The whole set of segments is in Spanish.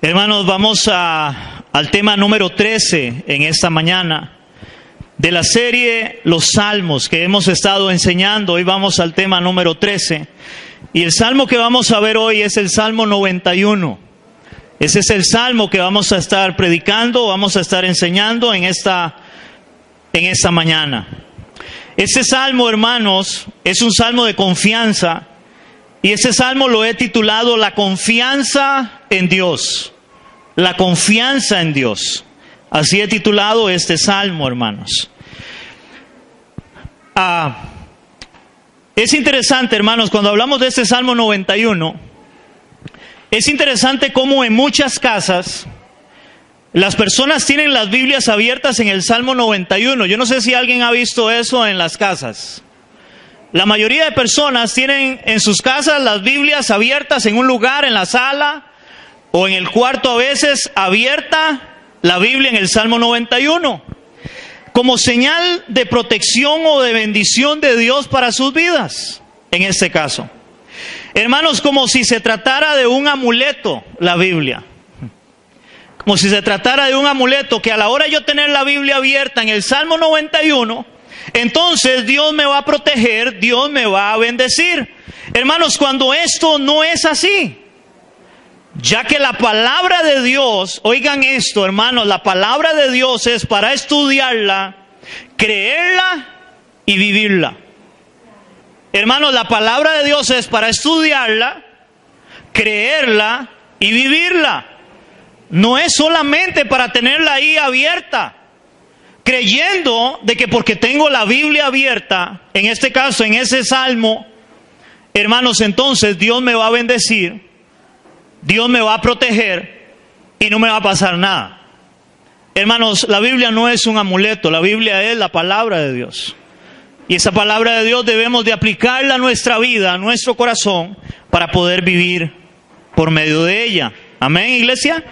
Hermanos, vamos al tema número 13 en esta mañana de la serie Los Salmos que hemos estado enseñando. Hoy vamos al tema número 13 y el salmo que vamos a ver hoy es el Salmo 91. Ese es el salmo que vamos a estar predicando, vamos a estar enseñando en esta mañana. Este salmo, hermanos, es un salmo de confianza. Y este salmo lo he titulado La confianza en Dios. La confianza en Dios. Así he titulado este salmo, hermanos. Es interesante, hermanos, cuando hablamos de este Salmo 91, es interesante cómo en muchas casas las personas tienen las Biblias abiertas en el Salmo 91. Yo no sé si alguien ha visto eso en las casas. La mayoría de personas tienen en sus casas las Biblias abiertas en un lugar, en la sala o en el cuarto, a veces abierta la Biblia en el Salmo 91, como señal de protección o de bendición de Dios para sus vidas, en este caso. Hermanos, como si se tratara de un amuleto, la Biblia. Como si se tratara de un amuleto, que a la hora de yo tener la Biblia abierta en el Salmo 91, entonces Dios me va a proteger, Dios me va a bendecir. Hermanos, cuando esto no es así, ya que la palabra de Dios, oigan esto, hermanos, la palabra de Dios es para estudiarla, creerla y vivirla. Hermanos, la palabra de Dios es para estudiarla, creerla y vivirla. No es solamente para tenerla ahí abierta, creyendo de que porque tengo la Biblia abierta, en este caso, en ese salmo, hermanos, entonces Dios me va a bendecir, Dios me va a proteger y no me va a pasar nada. Hermanos, la Biblia no es un amuleto, la Biblia es la palabra de Dios. Y esa palabra de Dios debemos de aplicarla a nuestra vida, a nuestro corazón, para poder vivir por medio de ella. Amén, iglesia.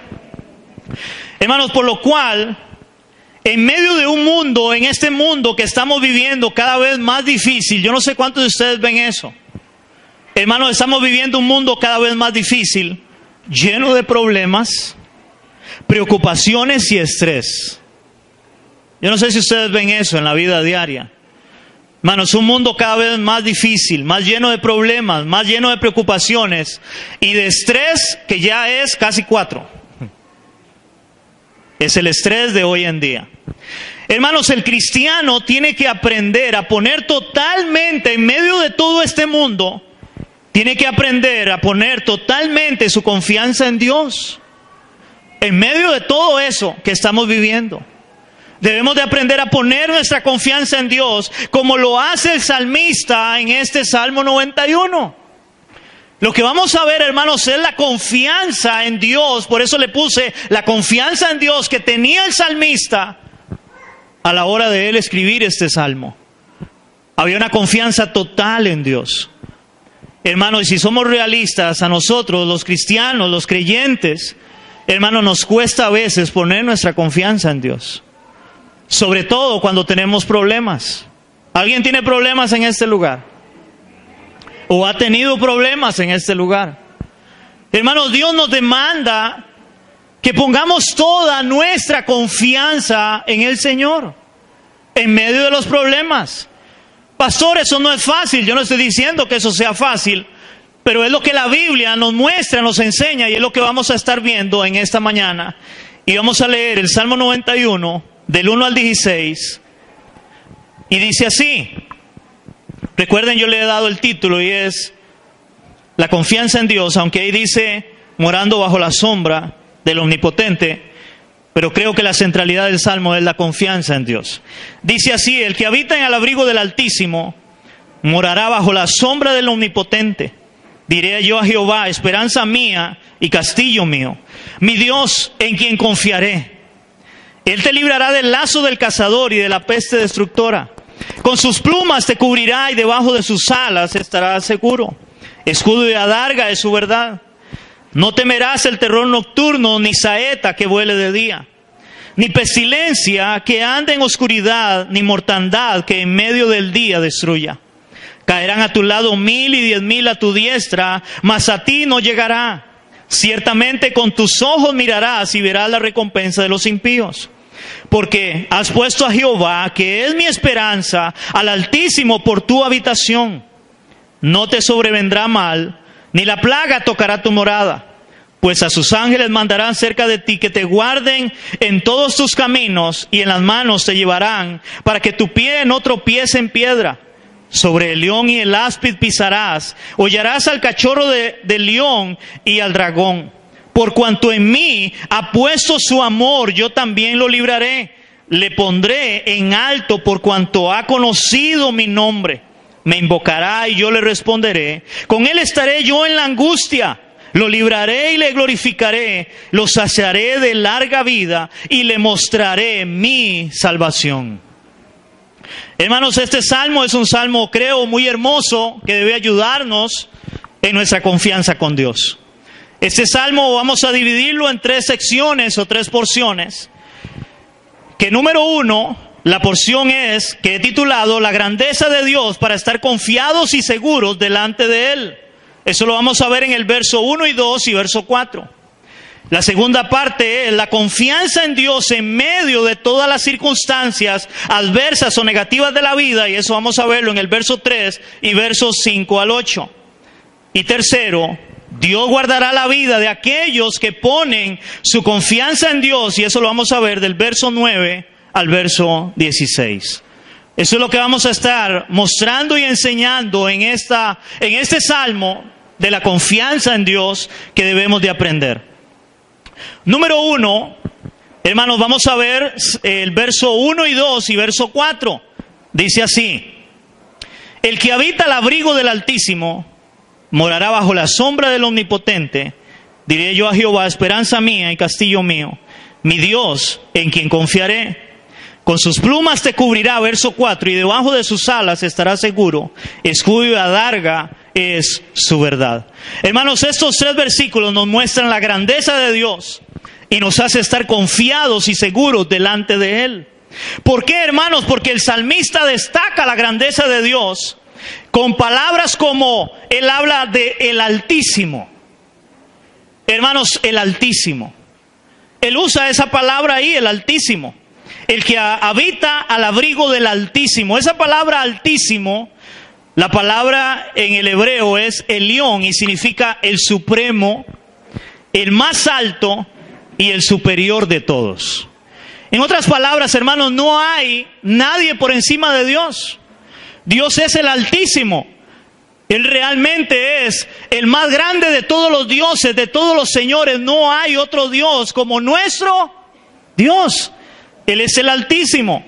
Hermanos, por lo cual, en medio de un mundo, en este mundo que estamos viviendo cada vez más difícil, yo no sé cuántos de ustedes ven eso. Hermanos, estamos viviendo un mundo cada vez más difícil, lleno de problemas, preocupaciones y estrés. Yo no sé si ustedes ven eso en la vida diaria. Hermanos, un mundo cada vez más difícil, más lleno de problemas, más lleno de preocupaciones y de estrés, que ya es casi 4. Es el estrés de hoy en día. Hermanos, el cristiano tiene que aprender a poner totalmente en medio de todo este mundo, tiene que aprender a poner totalmente su confianza en Dios. En medio de todo eso que estamos viviendo, debemos de aprender a poner nuestra confianza en Dios, como lo hace el salmista en este Salmo 91. Lo que vamos a ver, hermanos, es la confianza en Dios. Por eso le puse la confianza en Dios que tenía el salmista a la hora de él escribir este salmo. Había una confianza total en Dios. Hermanos, y si somos realistas, a nosotros, los cristianos, los creyentes, hermanos, nos cuesta a veces poner nuestra confianza en Dios. Sobre todo cuando tenemos problemas. ¿Alguien tiene problemas en este lugar? ¿O ha tenido problemas en este lugar? Hermanos, Dios nos demanda que pongamos toda nuestra confianza en el Señor, en medio de los problemas. Pastor, eso no es fácil. Yo no estoy diciendo que eso sea fácil, pero es lo que la Biblia nos muestra, nos enseña, y es lo que vamos a estar viendo en esta mañana. Y vamos a leer el Salmo 91, del 1 al 16, y dice así. Recuerden, yo le he dado el título y es La confianza en Dios, aunque ahí dice morando bajo la sombra del Omnipotente, pero creo que la centralidad del Salmo es la confianza en Dios. Dice así: el que habita en el abrigo del Altísimo morará bajo la sombra del Omnipotente. Diré yo a Jehová, esperanza mía y castillo mío, mi Dios en quien confiaré. Él te librará del lazo del cazador y de la peste destructora. Con sus plumas te cubrirá y debajo de sus alas estarás seguro. Escudo y adarga es su verdad. No temerás el terror nocturno, ni saeta que vuele de día, ni pestilencia que ande en oscuridad, ni mortandad que en medio del día destruya. Caerán a tu lado 1000 y 10,000 a tu diestra, mas a ti no llegará. Ciertamente con tus ojos mirarás y verás la recompensa de los impíos. Porque has puesto a Jehová, que es mi esperanza, al Altísimo por tu habitación. No te sobrevendrá mal, ni la plaga tocará tu morada. Pues a sus ángeles mandarán cerca de ti, que te guarden en todos tus caminos, y en las manos te llevarán, para que tu pie no tropiece en piedra. Sobre el león y el áspid pisarás, hollarás al cachorro del león y al dragón. Por cuanto en mí ha puesto su amor, yo también lo libraré. Le pondré en alto por cuanto ha conocido mi nombre. Me invocará y yo le responderé. Con él estaré yo en la angustia. Lo libraré y le glorificaré. Lo saciaré de larga vida y le mostraré mi salvación. Hermanos, este salmo es un salmo, creo, muy hermoso, que debe ayudarnos en nuestra confianza con Dios. Este salmo vamos a dividirlo en 3 secciones o 3 porciones. Que número 1, la porción es, que he titulado, la grandeza de Dios para estar confiados y seguros delante de Él. Eso lo vamos a ver en el verso 1 y 2 y verso 4. La segunda parte es la confianza en Dios en medio de todas las circunstancias adversas o negativas de la vida. Y eso vamos a verlo en el verso 3 y versos 5 al 8. Y tercero, Dios guardará la vida de aquellos que ponen su confianza en Dios. Y eso lo vamos a ver del verso 9 al verso 16. Eso es lo que vamos a estar mostrando y enseñando en este salmo de la confianza en Dios que debemos de aprender. Número 1, hermanos, vamos a ver el verso 1 y 2 y verso 4. Dice así: el que habita al abrigo del Altísimo morará bajo la sombra del Omnipotente. Diré yo a Jehová, esperanza mía y castillo mío, mi Dios en quien confiaré. Con sus plumas te cubrirá, verso 4, y debajo de sus alas estarás seguro. Escudo y adarga es su verdad. Hermanos, estos 3 versículos nos muestran la grandeza de Dios y nos hace estar confiados y seguros delante de Él. ¿Por qué, hermanos? Porque el salmista destaca la grandeza de Dios con palabras como él habla de el Altísimo. Hermanos, el Altísimo. Él usa esa palabra ahí, el Altísimo. El que habita al abrigo del Altísimo. Esa palabra Altísimo, la palabra en el hebreo es Elión y significa el supremo, el más alto y el superior de todos. En otras palabras, hermanos, no hay nadie por encima de Dios. Dios es el Altísimo. Él realmente es el más grande de todos los dioses, de todos los señores. No hay otro Dios como nuestro Dios. Él es el Altísimo.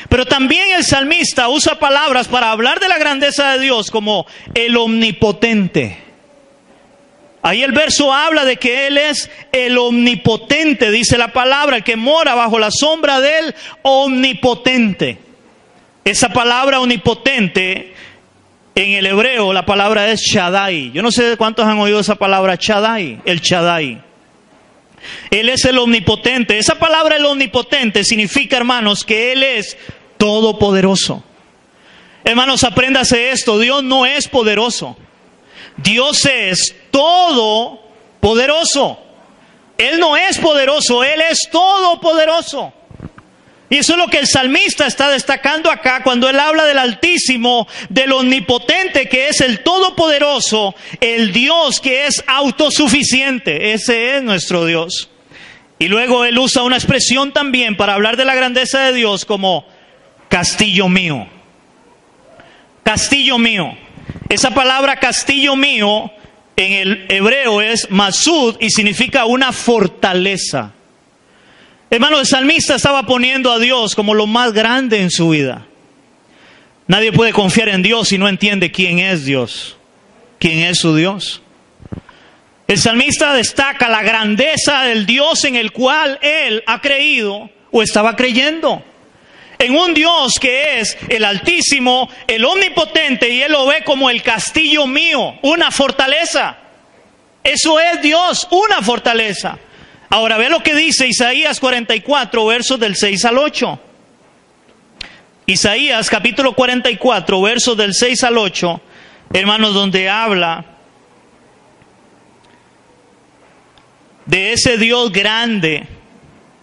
Pero también el salmista usa palabras para hablar de la grandeza de Dios como el Omnipotente. Ahí el verso habla de que Él es el Omnipotente, dice la palabra, el que mora bajo la sombra del Omnipotente. Esa palabra omnipotente, en el hebreo, la palabra es Shaddai. Yo no sé cuántos han oído esa palabra Shaddai, el Shaddai. Él es el omnipotente. Esa palabra, el omnipotente, significa, hermanos, que Él es todopoderoso. Hermanos, apréndase esto: Dios no es poderoso. Dios es todopoderoso. Él no es poderoso, Él es todopoderoso. Y eso es lo que el salmista está destacando acá cuando él habla del Altísimo, del Omnipotente, que es el Todopoderoso, el Dios que es autosuficiente. Ese es nuestro Dios. Y luego él usa una expresión también para hablar de la grandeza de Dios como castillo mío. Castillo mío. Esa palabra castillo mío en el hebreo es masud y significa una fortaleza. Hermano, el salmista estaba poniendo a Dios como lo más grande en su vida. Nadie puede confiar en Dios si no entiende quién es Dios, quién es su Dios. El salmista destaca la grandeza del Dios en el cual él ha creído o estaba creyendo. En un Dios que es el Altísimo, el Omnipotente, y él lo ve como el castillo mío, una fortaleza. Eso es Dios, una fortaleza. Ahora ve lo que dice Isaías 44, versos del 6 al 8. Isaías capítulo 44, versos del 6 al 8, hermanos, donde habla de ese Dios grande,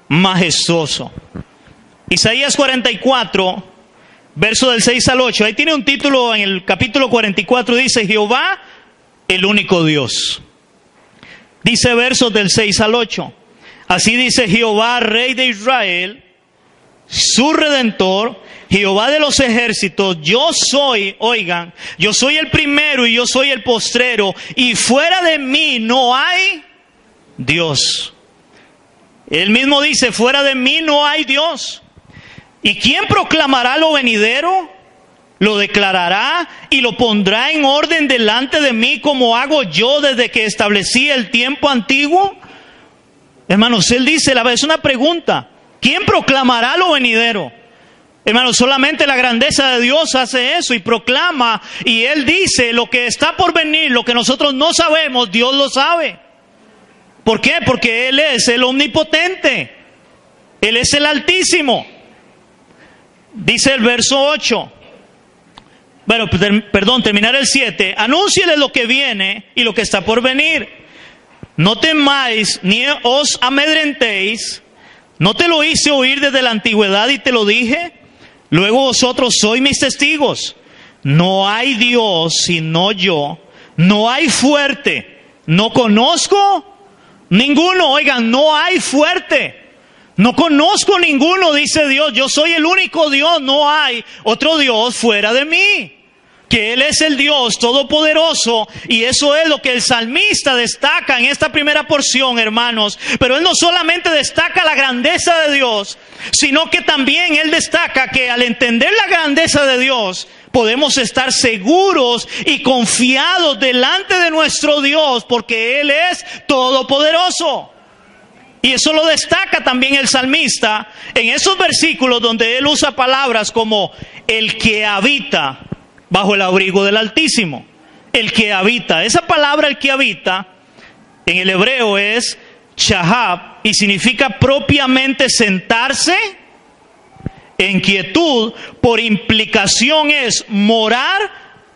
majestuoso. Isaías 44, verso del 6 al 8. Ahí tiene un título en el capítulo 44, dice Jehová, el único Dios. Dice versos del 6 al 8. Así dice Jehová, Rey de Israel, su Redentor, Jehová de los ejércitos, yo soy, oigan, yo soy el primero y yo soy el postrero, y fuera de mí no hay Dios. Él mismo dice, fuera de mí no hay Dios. ¿Y quién proclamará lo venidero? Lo declarará y lo pondrá en orden delante de mí, como hago yo desde que establecí el tiempo antiguo. Hermanos, él dice, es una pregunta, ¿quién proclamará lo venidero? Hermanos, solamente la grandeza de Dios hace eso y proclama, y Él dice lo que está por venir, lo que nosotros no sabemos, Dios lo sabe. ¿Por qué? Porque Él es el omnipotente, Él es el Altísimo. Dice el verso 8, terminar el 7, anúnciele lo que viene y lo que está por venir. No temáis ni os amedrentéis, ¿no te lo hice oír desde la antigüedad y te lo dije? Luego vosotros sois mis testigos. No hay Dios sino yo. No hay fuerte. No conozco ninguno. Oigan, no hay fuerte. No conozco ninguno, dice Dios. Yo soy el único Dios. No hay otro Dios fuera de mí. Que Él es el Dios todopoderoso, y eso es lo que el salmista destaca en esta primera porción, hermanos. Pero él no solamente destaca la grandeza de Dios, sino que también él destaca que al entender la grandeza de Dios, podemos estar seguros y confiados delante de nuestro Dios, porque Él es todopoderoso. Y eso lo destaca también el salmista en esos versículos donde él usa palabras como el que habita bajo el abrigo del Altísimo. El que habita. Esa palabra, el que habita, en el hebreo es shahab y significa propiamente sentarse en quietud. Por implicación es morar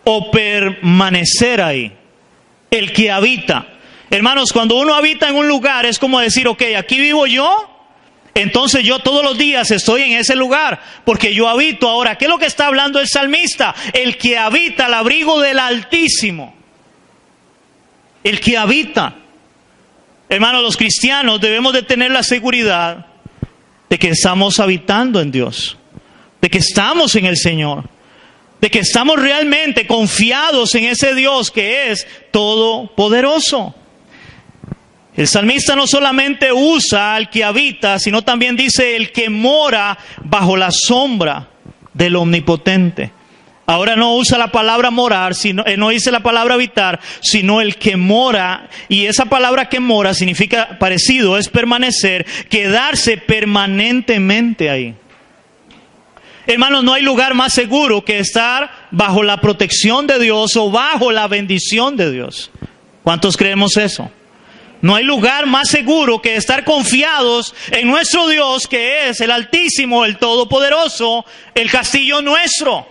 o permanecer ahí. El que habita. Hermanos, cuando uno habita en un lugar es como decir, ok, aquí vivo yo. Entonces yo todos los días estoy en ese lugar, porque yo habito. Ahora, ¿qué es lo que está hablando el salmista? El que habita al abrigo del Altísimo. El que habita. Hermanos, los cristianos debemos de tener la seguridad de que estamos habitando en Dios, de que estamos en el Señor, de que estamos realmente confiados en ese Dios que es todopoderoso. El salmista no solamente usa al que habita, sino también dice el que mora bajo la sombra del Omnipotente. Ahora no usa la palabra morar, no dice la palabra habitar, sino el que mora. Y esa palabra que mora significa parecido, es permanecer, quedarse permanentemente ahí. Hermanos, no hay lugar más seguro que estar bajo la protección de Dios o bajo la bendición de Dios. ¿Cuántos creemos eso? No hay lugar más seguro que estar confiados en nuestro Dios, que es el Altísimo, el Todopoderoso, el castillo nuestro,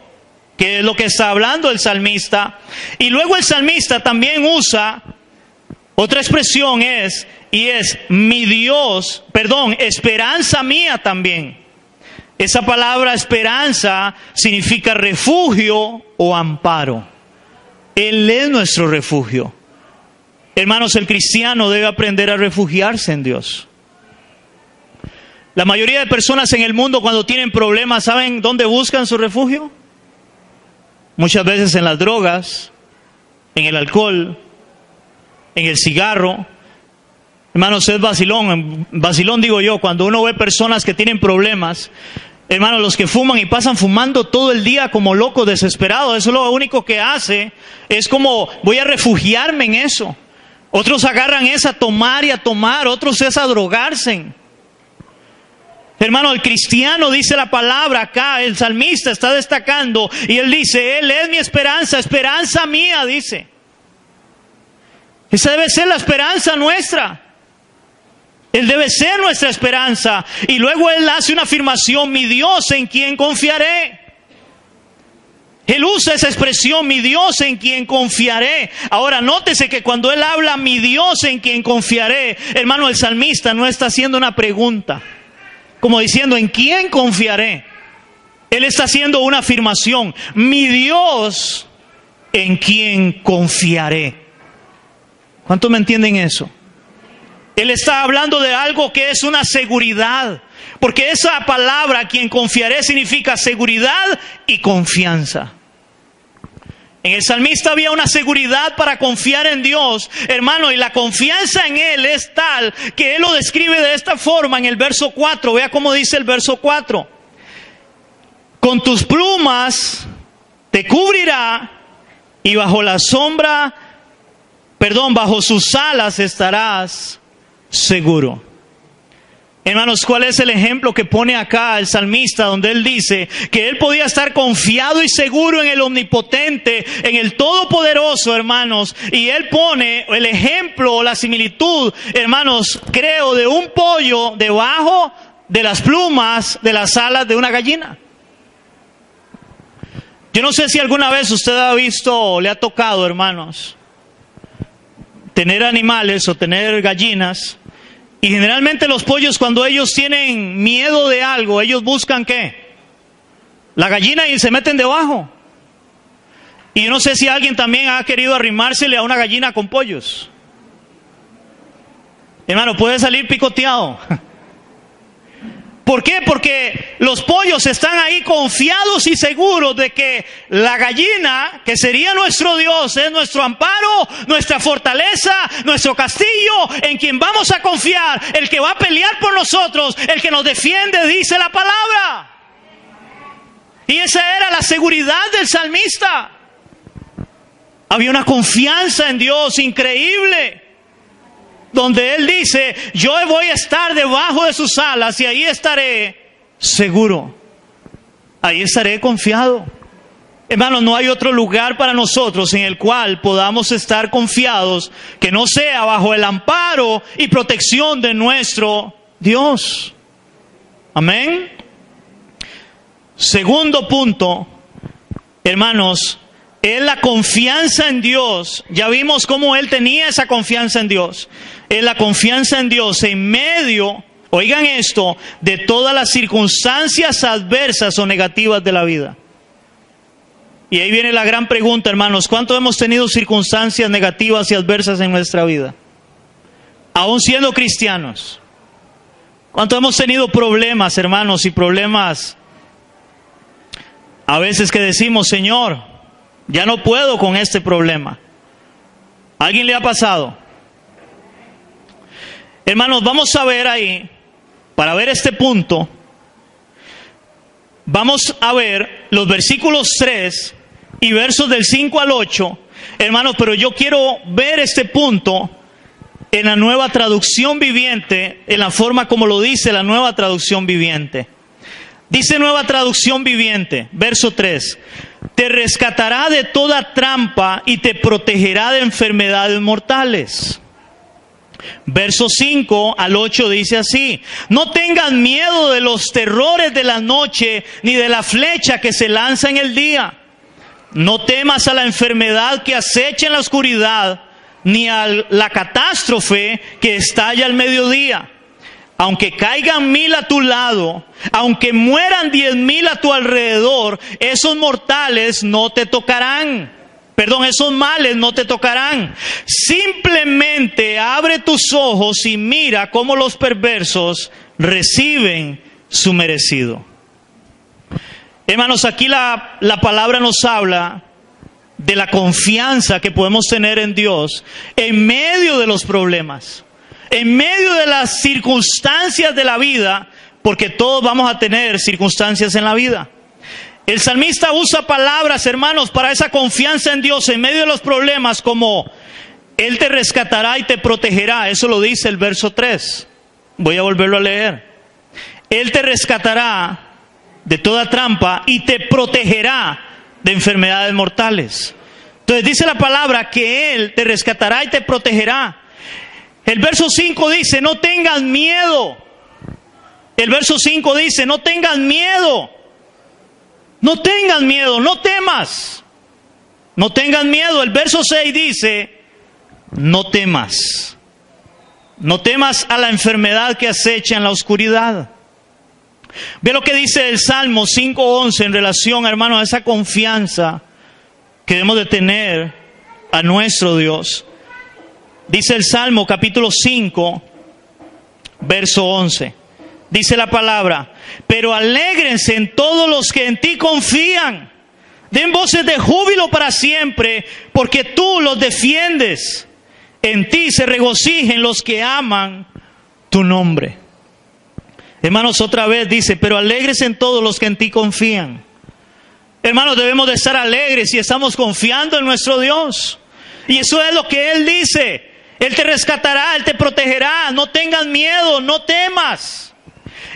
que es lo que está hablando el salmista. Y luego el salmista también usa otra expresión, es mi Dios, esperanza mía también. Esa palabra esperanza significa refugio o amparo. Él es nuestro refugio. Hermanos, el cristiano debe aprender a refugiarse en Dios. La mayoría de personas en el mundo, cuando tienen problemas, ¿saben dónde buscan su refugio? Muchas veces en las drogas, en el alcohol, en el cigarro. Hermanos, es vacilón digo yo, cuando uno ve personas que tienen problemas. Hermanos, los que fuman y pasan fumando todo el día como locos, desesperados, eso es lo único que hace. Es como, voy a refugiarme en eso. Otros agarran a tomar y a tomar, otros es a drogarse. Hermano, el cristiano, dice la palabra acá, el salmista está destacando, y él dice, Él es mi esperanza, esperanza mía, dice. Esa debe ser la esperanza nuestra. Él debe ser nuestra esperanza. Y luego él hace una afirmación, mi Dios en quien confiaré. Él usa esa expresión, mi Dios en quien confiaré. Ahora, nótese que cuando él habla, mi Dios en quien confiaré, hermano, el salmista no está haciendo una pregunta, como diciendo, ¿en quién confiaré? Él está haciendo una afirmación, mi Dios en quien confiaré. ¿Cuántos me entienden eso? Él está hablando de algo que es una seguridad, porque esa palabra, quien confiaré, significa seguridad y confianza. En el salmista había una seguridad para confiar en Dios, hermano, y la confianza en Él es tal que Él lo describe de esta forma en el verso 4. Vea cómo dice el verso 4. Con tus plumas te cubrirá y bajo sus alas estarás seguro. Hermanos, ¿cuál es el ejemplo que pone acá el salmista, donde él dice que él podía estar confiado y seguro en el omnipotente, en el todopoderoso, hermanos? Y él pone el ejemplo, la similitud, hermanos, creo, de un pollo debajo de las plumas de las alas de una gallina. Yo no sé si alguna vez usted ha visto o le ha tocado, hermanos, tener animales o tener gallinas. Y generalmente los pollos, cuando ellos tienen miedo de algo, ellos buscan ¿qué? La gallina, y se meten debajo. Y yo no sé si alguien también ha querido arrimársele a una gallina con pollos. Hermano, puede salir picoteado. ¿Por qué? Porque los pollos están ahí confiados y seguros de que la gallina, que sería nuestro Dios, es nuestro amparo, nuestra fortaleza, nuestro castillo, en quien vamos a confiar, el que va a pelear por nosotros, el que nos defiende, dice la palabra. Y esa era la seguridad del salmista. Había una confianza en Dios increíble, donde él dice, yo voy a estar debajo de sus alas y ahí estaré seguro, ahí estaré confiado. Hermanos, no hay otro lugar para nosotros en el cual podamos estar confiados que no sea bajo el amparo y protección de nuestro Dios. Amén. Segundo punto, hermanos, es la confianza en Dios. Ya vimos cómo él tenía esa confianza en Dios. Es la confianza en Dios en medio, oigan esto, de todas las circunstancias adversas o negativas de la vida. Y ahí viene la gran pregunta, hermanos, ¿cuánto hemos tenido circunstancias negativas y adversas en nuestra vida? Aún siendo cristianos. ¿Cuánto hemos tenido problemas, hermanos, y problemas a veces que decimos, Señor, ya no puedo con este problema? ¿A alguien le ha pasado? Hermanos, vamos a ver ahí, para ver este punto, vamos a ver los versículos 3 y versos del 5 al 8. Hermanos, pero yo quiero ver este punto en la Nueva Traducción Viviente, en la forma como lo dice la Nueva Traducción Viviente. Dice Nueva Traducción Viviente, verso 3. Te rescatará de toda trampa y te protegerá de enfermedades mortales. Verso 5 al 8 dice así: no tengan miedo de los terrores de la noche, ni de la flecha que se lanza en el día. No temas a la enfermedad que acecha en la oscuridad, ni a la catástrofe que estalla al mediodía. Aunque caigan 1000 a tu lado, aunque mueran 10,000 a tu alrededor, esos mortales no te tocarán. Esos males no te tocarán. Simplemente abre tus ojos y mira cómo los perversos reciben su merecido. Hermanos, aquí la palabra nos habla de la confianza que podemos tener en Dios en medio de los problemas, en medio de las circunstancias de la vida, porque todos vamos a tener circunstancias en la vida. El salmista usa palabras, hermanos, para esa confianza en Dios en medio de los problemas, como Él te rescatará y te protegerá. Eso lo dice el verso 3. Voy a volverlo a leer. Él te rescatará de toda trampa y te protegerá de enfermedades mortales. Entonces dice la palabra que Él te rescatará y te protegerá. El verso 5 dice, no tengan miedo. El verso 5 dice, no tengan miedo. No tengas miedo, no temas. No tengas miedo. El verso 6 dice, no temas. No temas a la enfermedad que acecha en la oscuridad. Ve lo que dice el Salmo 5:11 en relación, hermanos, a esa confianza que debemos de tener a nuestro Dios. Dice el Salmo capítulo 5, verso 11. Dice la palabra, pero alégrense en todos los que en ti confían. Den voces de júbilo para siempre, porque tú los defiendes. En ti se regocijen los que aman tu nombre. Hermanos, otra vez dice, pero alégrense en todos los que en ti confían. Hermanos, debemos de estar alegres si estamos confiando en nuestro Dios. Y eso es lo que Él dice. Él te rescatará, Él te protegerá. No tengas miedo, no temas.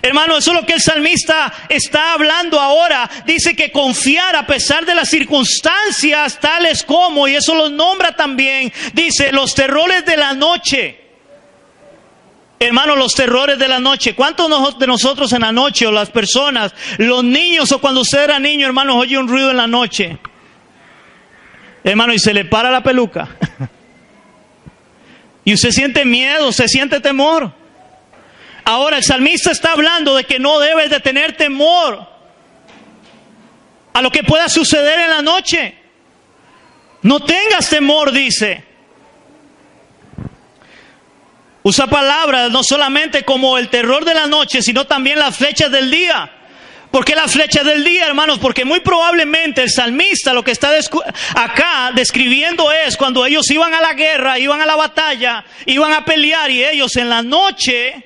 Hermano, eso es lo que el salmista está hablando ahora. Dice que confiar a pesar de las circunstancias tales como, y eso los nombra también, dice, los terrores de la noche. Hermano, los terrores de la noche. ¿Cuántos de nosotros en la noche, o las personas, los niños, o cuando usted era niño, hermano, oye un ruido en la noche? Hermano, y se le para la peluca. Y usted siente miedo, se siente temor. Ahora el salmista está hablando de que no debes de tener temor a lo que pueda suceder en la noche. No tengas temor, dice. Usa palabras no solamente como el terror de la noche, sino también las flechas del día. ¿Por qué las flechas del día, hermanos? Porque muy probablemente el salmista lo que está acá describiendo es cuando ellos iban a la guerra, iban a la batalla, iban a pelear, y ellos en la noche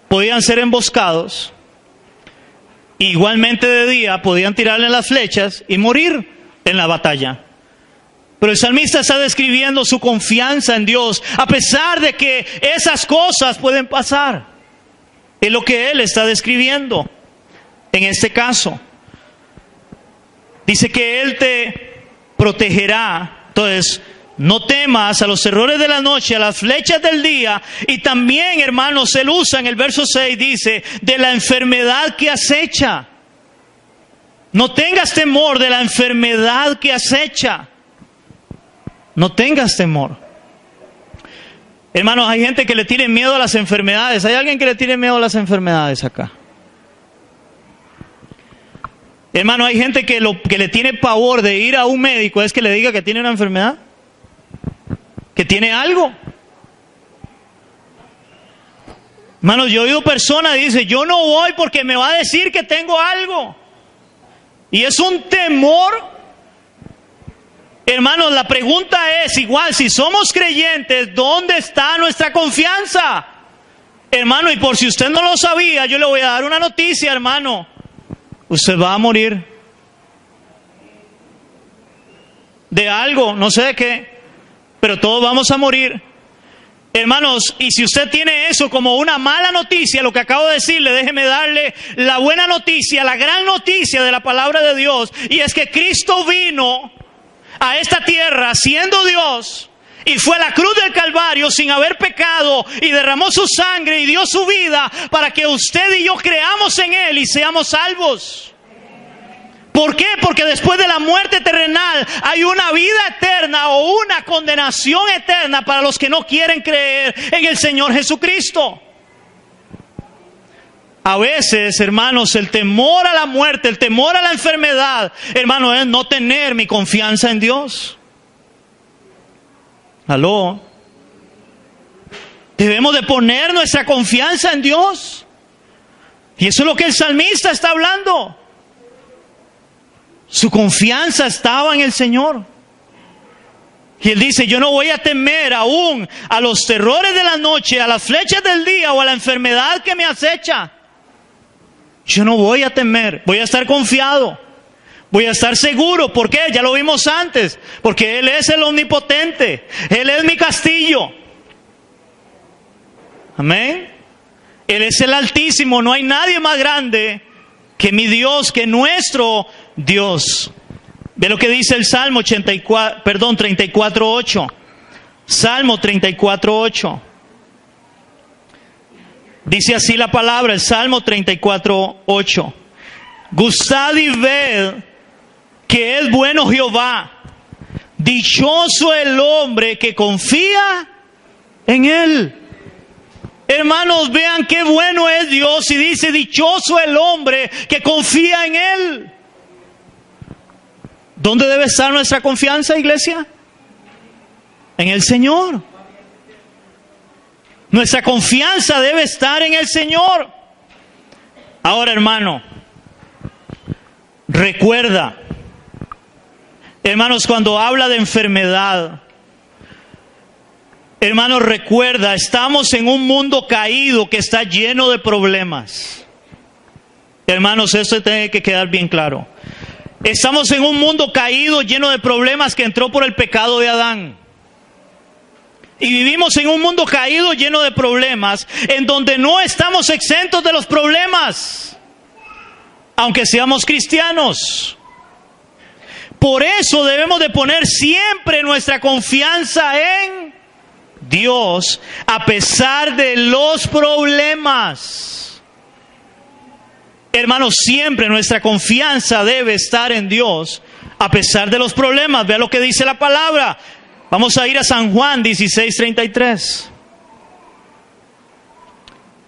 podían ser emboscados. Igualmente de día podían tirarle las flechas y morir en la batalla. Pero el salmista está describiendo su confianza en Dios, a pesar de que esas cosas pueden pasar. Es lo que él está describiendo en este caso. Dice que Él te protegerá. Entonces, no temas a los terrores de la noche, a las flechas del día. Y también, hermanos, Él usa en el verso 6, dice, de la enfermedad que acecha. No tengas temor de la enfermedad que acecha. No tengas temor. Hermanos, hay gente que le tiene miedo a las enfermedades. ¿Hay alguien que le tiene miedo a las enfermedades acá? Hermano, hay gente que le tiene pavor de ir a un médico, es que le diga que tiene una enfermedad, que tiene algo. Hermano, yo he oído personas que dicen, yo no voy porque me va a decir que tengo algo. Y es un temor. Hermanos, la pregunta es igual, si somos creyentes, ¿dónde está nuestra confianza? Hermano, y por si usted no lo sabía, yo le voy a dar una noticia, hermano. Usted va a morir de algo, no sé de qué, pero todos vamos a morir. Hermanos, y si usted tiene eso como una mala noticia, lo que acabo de decirle, déjeme darle la buena noticia, la gran noticia de la palabra de Dios, y es que Cristo vino a esta tierra siendo Dios, y fue a la cruz del Calvario sin haber pecado, y derramó su sangre y dio su vida para que usted y yo creamos en Él y seamos salvos. ¿Por qué? Porque después de la muerte terrenal hay una vida eterna o una condenación eterna para los que no quieren creer en el Señor Jesucristo. A veces, hermanos, el temor a la muerte, el temor a la enfermedad, hermano, es no tener mi confianza en Dios. ¿Aló? Debemos de poner nuestra confianza en Dios. Y eso es lo que el salmista está hablando. Su confianza estaba en el Señor. Y él dice, yo no voy a temer aún a los terrores de la noche, a las flechas del día o a la enfermedad que me acecha. Yo no voy a temer, voy a estar confiado. Voy a estar seguro. ¿Por qué? Ya lo vimos antes. Porque Él es el omnipotente. Él es mi castillo. Amén. Él es el Altísimo. No hay nadie más grande que mi Dios, que nuestro Dios. Ve lo que dice el Salmo 34:8. Salmo 34:8. Dice así la palabra, el Salmo 34:8. Gustad y ved que es bueno Jehová. Dichoso el hombre que confía en Él. Hermanos, vean qué bueno es Dios y dice, dichoso el hombre que confía en Él. ¿Dónde debe estar nuestra confianza, iglesia? En el Señor. Nuestra confianza debe estar en el Señor. Ahora, hermano, recuerda, hermanos, cuando habla de enfermedad, hermanos, recuerda, estamos en un mundo caído que está lleno de problemas. Hermanos, esto tiene que quedar bien claro. Estamos en un mundo caído lleno de problemas que entró por el pecado de Adán. Y vivimos en un mundo caído lleno de problemas, en donde no estamos exentos de los problemas, aunque seamos cristianos. Por eso debemos de poner siempre nuestra confianza en Dios, a pesar de los problemas. Hermanos, siempre nuestra confianza debe estar en Dios, a pesar de los problemas. Vea lo que dice la palabra. Vamos a ir a San Juan 16:33.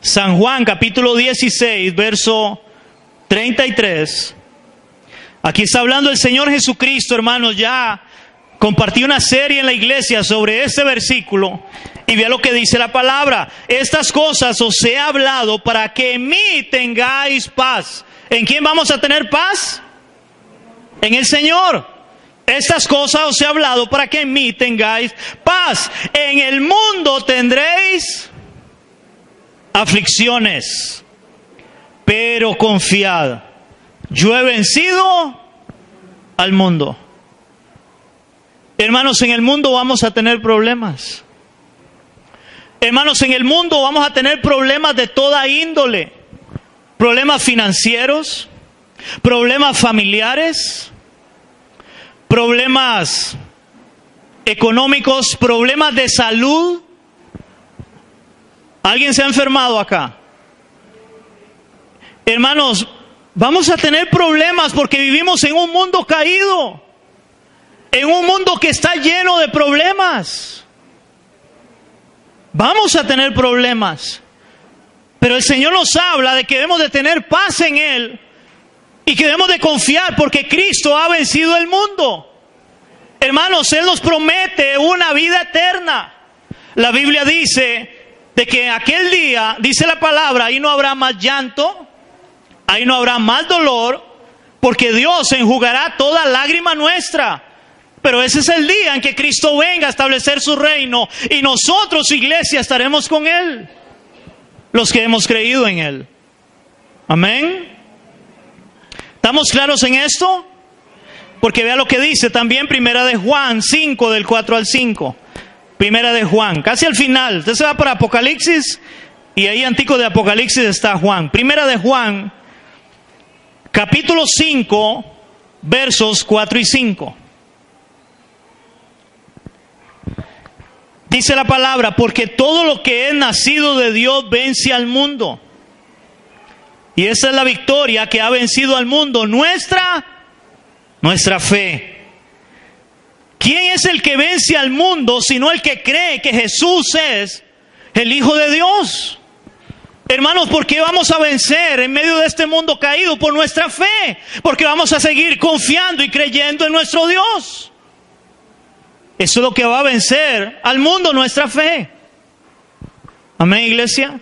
San Juan capítulo 16, verso 33. Aquí está hablando el Señor Jesucristo, hermanos. Ya compartí una serie en la iglesia sobre este versículo. Y vea lo que dice la palabra. Estas cosas os he hablado para que en mí tengáis paz. ¿En quién vamos a tener paz? En el Señor. Estas cosas os he hablado para que en mí tengáis paz. En el mundo tendréis aflicciones, pero confiad, yo he vencido al mundo. Hermanos, en el mundo vamos a tener problemas. Hermanos, en el mundo vamos a tener problemas de toda índole. Problemas financieros, problemas familiares, problemas económicos, problemas de salud. ¿Alguien se ha enfermado acá? Hermanos, vamos a tener problemas porque vivimos en un mundo caído, en un mundo que está lleno de problemas. Vamos a tener problemas, pero el Señor nos habla de que debemos de tener paz en Él y que debemos de confiar porque Cristo ha vencido el mundo. Hermanos, Él nos promete una vida eterna. La Biblia dice de que aquel día, dice la palabra, ahí no habrá más llanto, ahí no habrá más dolor, porque Dios enjugará toda lágrima nuestra. Pero ese es el día en que Cristo venga a establecer su reino y nosotros, iglesia, estaremos con Él, los que hemos creído en Él. Amén. ¿Estamos claros en esto? Porque vea lo que dice también Primera de Juan 5, del 4 al 5. Primera de Juan, casi al final. Usted se va para Apocalipsis y ahí antico de Apocalipsis está Juan. Primera de Juan, capítulo 5, versos 4 y 5. Dice la palabra, porque todo lo que es nacido de Dios vence al mundo. Y esa es la victoria que ha vencido al mundo, nuestra fe. ¿Quién es el que vence al mundo sino el que cree que Jesús es el Hijo de Dios? Hermanos, ¿por qué vamos a vencer en medio de este mundo caído? Por nuestra fe. Porque vamos a seguir confiando y creyendo en nuestro Dios. Eso es lo que va a vencer al mundo, nuestra fe. Amén, iglesia.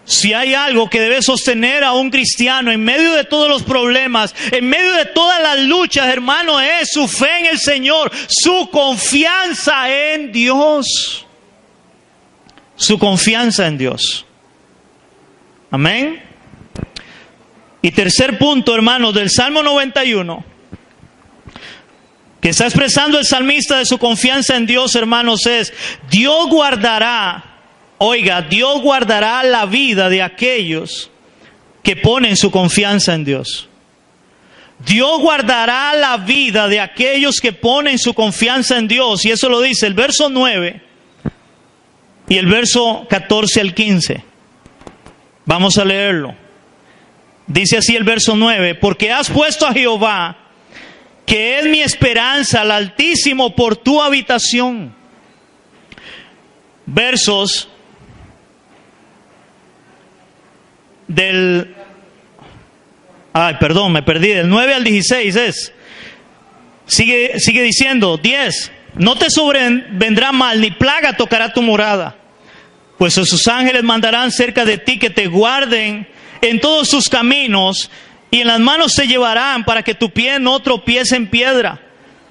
Si hay algo que debe sostener a un cristiano en medio de todos los problemas, en medio de todas las luchas, hermano, es su fe en el Señor, su confianza en Dios. Su confianza en Dios. Amén. Y tercer punto, hermanos, del Salmo 91, que está expresando el salmista de su confianza en Dios, hermanos, es: Dios guardará. Oiga, Dios guardará la vida de aquellos que ponen su confianza en Dios. Dios guardará la vida de aquellos que ponen su confianza en Dios. Y eso lo dice el verso 9 y el verso 14 al 15. Vamos a leerlo. Dice así el verso 9, porque has puesto a Jehová, que es mi esperanza, al Altísimo, por tu habitación. Versos del... me perdí, del 9 al 16 es. Sigue diciendo, 10. No te sobrevendrá mal, ni plaga tocará tu morada. Pues sus ángeles mandarán cerca de ti que te guarden en todos tus caminos, y en las manos te llevarán para que tu pie no tropiece en piedra.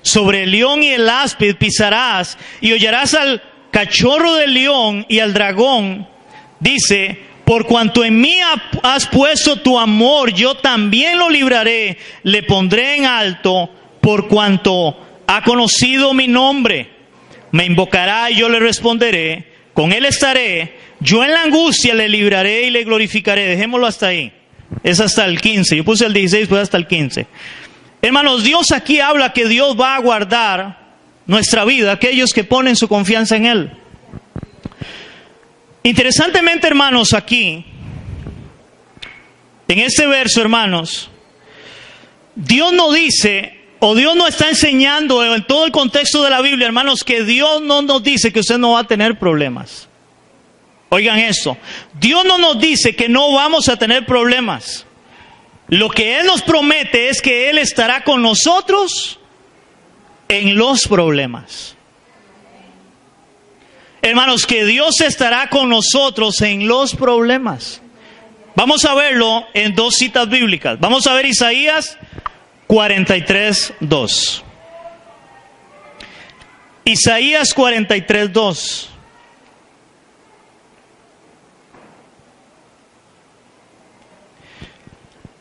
Sobre el león y el áspid pisarás, y hollarás al cachorro del león y al dragón. Dice, por cuanto en mí has puesto tu amor, yo también lo libraré, le pondré en alto, por cuanto ha conocido mi nombre. Me invocará y yo le responderé, con él estaré, yo en la angustia le libraré y le glorificaré. Dejémoslo hasta ahí. Es hasta el 15. Yo puse el 16, pues hasta el 15. Hermanos, Dios aquí habla que Dios va a guardar nuestra vida, aquellos que ponen su confianza en Él. Interesantemente, hermanos, aquí, en este verso, hermanos, Dios no dice, o Dios no está enseñando en todo el contexto de la Biblia, hermanos, que Dios no nos dice que usted no va a tener problemas. Oigan esto, Dios no nos dice que no vamos a tener problemas. Lo que Él nos promete es que Él estará con nosotros en los problemas. Hermanos, que Dios estará con nosotros en los problemas. Vamos a verlo en dos citas bíblicas. Vamos a ver Isaías 43:2. Isaías 43:2.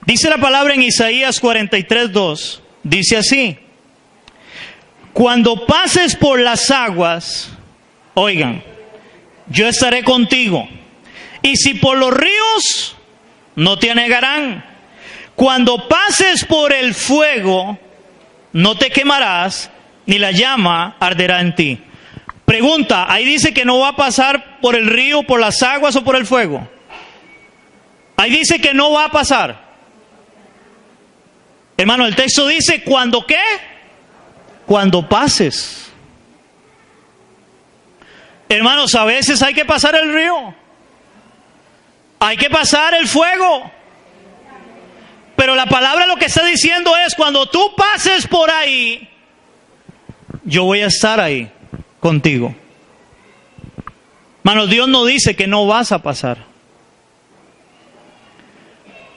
Dice la palabra en Isaías 43:2. Dice así: cuando pases por las aguas, oigan, yo estaré contigo. Y si por los ríos, no te anegarán. Cuando pases por el fuego, no te quemarás, ni la llama arderá en ti. Pregunta, ¿ahí dice que no va a pasar por el río, por las aguas o por el fuego? Ahí dice que no va a pasar. Hermano, el texto dice, ¿cuándo qué? Cuando pases. Hermanos, a veces hay que pasar el río. Hay que pasar el fuego. Pero la palabra lo que está diciendo es, cuando tú pases por ahí, yo voy a estar ahí contigo. Hermanos, Dios no dice que no vas a pasar.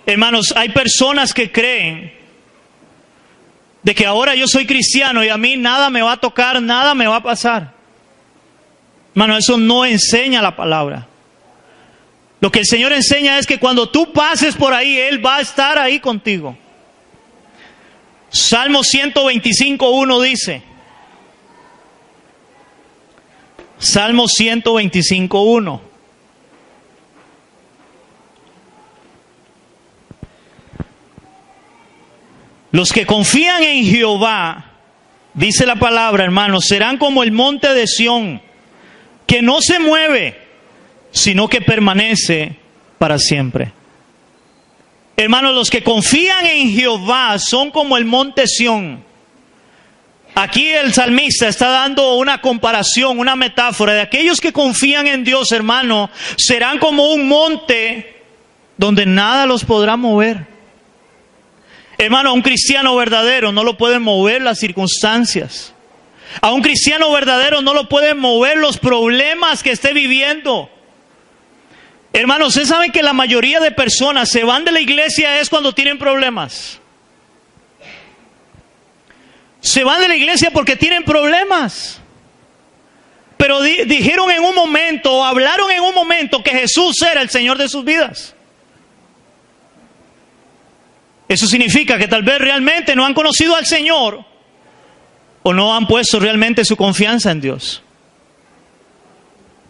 Hermanos, hay personas que creen de que ahora yo soy cristiano y a mí nada me va a tocar, nada me va a pasar. Hermano, eso no enseña la palabra. Lo que el Señor enseña es que cuando tú pases por ahí, Él va a estar ahí contigo. Salmo 125:1 dice. Salmo 125:1. Los que confían en Jehová, dice la palabra, hermanos, serán como el monte de Sión, que no se mueve, sino que permanece para siempre. Hermanos, los que confían en Jehová son como el monte Sión. Aquí el salmista está dando una comparación, una metáfora de aquellos que confían en Dios, hermano, serán como un monte donde nada los podrá mover. Hermano, a un cristiano verdadero no lo pueden mover las circunstancias. A un cristiano verdadero no lo pueden mover los problemas que esté viviendo. Hermanos, ustedes saben que la mayoría de personas se van de la iglesia es cuando tienen problemas. Se van de la iglesia porque tienen problemas. Pero dijeron en un momento, o hablaron en un momento que Jesús era el Señor de sus vidas. Eso significa que tal vez realmente no han conocido al Señor o no han puesto realmente su confianza en Dios.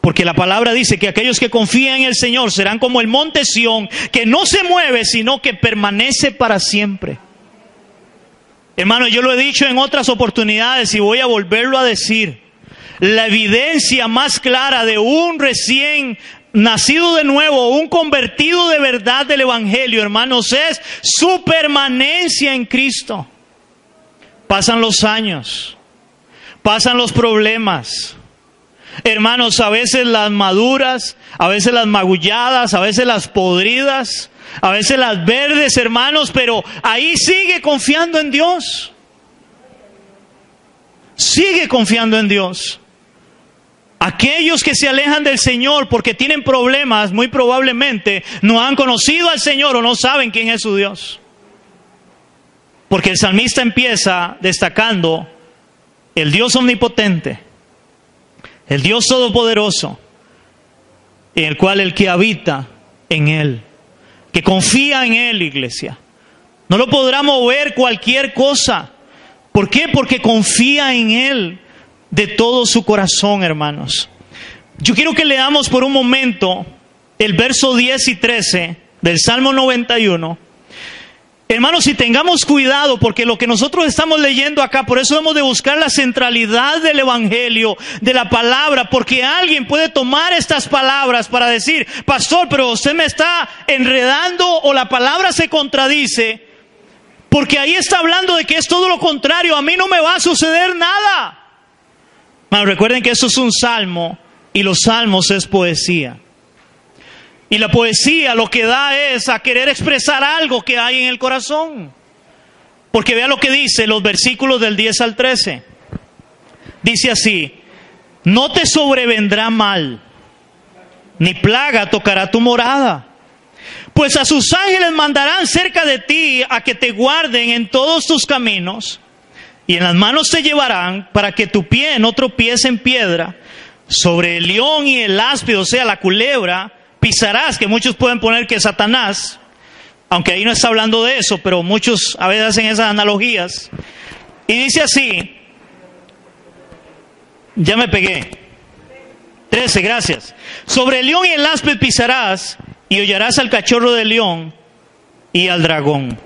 Porque la palabra dice que aquellos que confían en el Señor serán como el monte Sión, que no se mueve, sino que permanece para siempre. Hermano, yo lo he dicho en otras oportunidades y voy a volverlo a decir. La evidencia más clara de un recién nacido de nuevo, un convertido de verdad del Evangelio, hermanos, es su permanencia en Cristo. Pasan los años, pasan los problemas. Hermanos, a veces las maduras, a veces las magulladas, a veces las podridas, a veces las verdes, hermanos, pero ahí sigue confiando en Dios. Sigue confiando en Dios. Aquellos que se alejan del Señor porque tienen problemas, muy probablemente no han conocido al Señor o no saben quién es su Dios. Porque el salmista empieza destacando el Dios omnipotente, el Dios todopoderoso, en el cual el que habita en Él, que confía en Él, iglesia, no lo podrá mover cualquier cosa. ¿Por qué? Porque confía en Él de todo su corazón, hermanos. Yo quiero que leamos por un momento el verso 10 y 13 del Salmo 91. Hermanos, y tengamos cuidado, porque lo que nosotros estamos leyendo acá, por eso hemos de buscar la centralidad del Evangelio, de la palabra, porque alguien puede tomar estas palabras para decir, pastor, pero usted me está enredando o la palabra se contradice, porque ahí está hablando de que es todo lo contrario, a mí no me va a suceder nada. Bueno, recuerden que eso es un salmo y los salmos es poesía. Y la poesía lo que da es a querer expresar algo que hay en el corazón. Porque vea lo que dice los versículos del 10 al 13. Dice así: no te sobrevendrá mal, ni plaga tocará tu morada. Pues a sus ángeles mandarán cerca de ti a que te guarden en todos tus caminos. Y en las manos te llevarán para que tu pie no tropiece en piedra. Sobre el león y el áspid, o sea, la culebra, pisarás, que muchos pueden poner que es Satanás, aunque ahí no está hablando de eso, pero muchos a veces hacen esas analogías. Y dice así, ya me pegué, 13, gracias. Sobre el león y el áspid pisarás, y hollarás al cachorro del león y al dragón.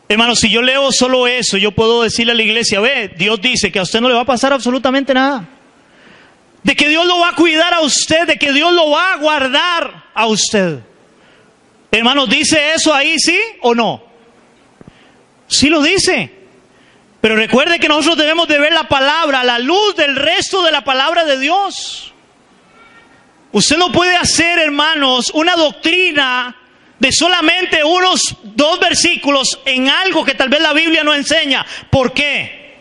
Hermanos, si yo leo solo eso, yo puedo decirle a la iglesia, ve, Dios dice que a usted no le va a pasar absolutamente nada. De que Dios lo va a cuidar a usted, de que Dios lo va a guardar a usted. Hermanos, ¿dice eso ahí sí o no? Sí lo dice. Pero recuerde que nosotros debemos de ver la palabra a la luz del resto de la palabra de Dios. Usted no puede hacer, hermanos, una doctrina de solamente unos 2 versículos en algo que tal vez la Biblia no enseña. ¿Por qué?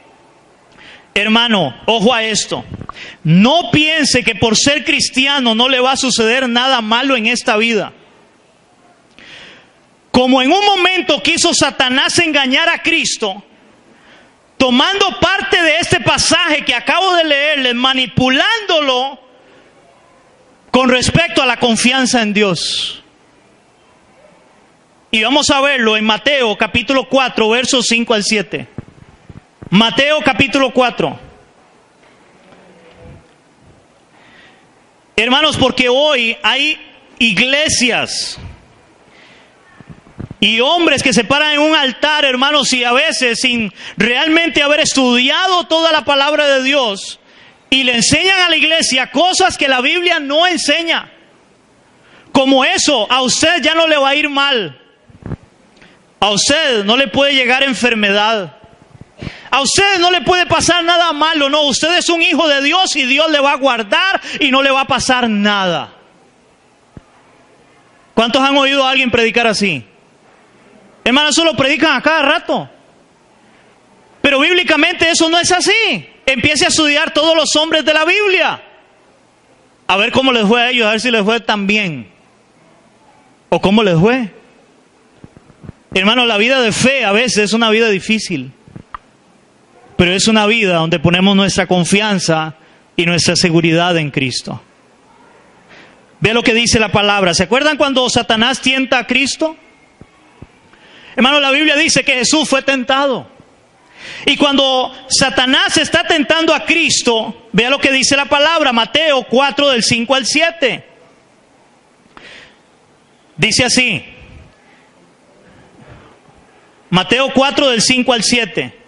Hermano, ojo a esto. No piense que por ser cristiano no le va a suceder nada malo en esta vida. Como en un momento quiso Satanás engañar a Cristo, tomando parte de este pasaje que acabo de leerles, manipulándolo con respecto a la confianza en Dios. Y vamos a verlo en Mateo capítulo 4, versos 5 al 7. Mateo capítulo 4. Hermanos, porque hoy hay iglesias y hombres que se paran en un altar, hermanos, y a veces sin realmente haber estudiado toda la palabra de Dios, y le enseñan a la iglesia cosas que la Biblia no enseña. Como eso, a usted ya no le va a ir mal. A usted no le puede llegar enfermedad. A usted no le puede pasar nada malo. No, usted es un hijo de Dios y Dios le va a guardar y no le va a pasar nada. ¿Cuántos han oído a alguien predicar así? Hermanos, eso lo predican a cada rato. Pero bíblicamente eso no es así. Empiece a estudiar todos los hombres de la Biblia. A ver cómo les fue a ellos, a ver si les fue tan bien. ¿O cómo les fue? Hermanos, la vida de fe a veces es una vida difícil. Pero es una vida donde ponemos nuestra confianza y nuestra seguridad en Cristo. Ve lo que dice la palabra. ¿Se acuerdan cuando Satanás tienta a Cristo? Hermano, la Biblia dice que Jesús fue tentado. Y cuando Satanás está tentando a Cristo, vea lo que dice la palabra, Mateo 4 del 5 al 7. Dice así. Mateo 4 del 5 al 7.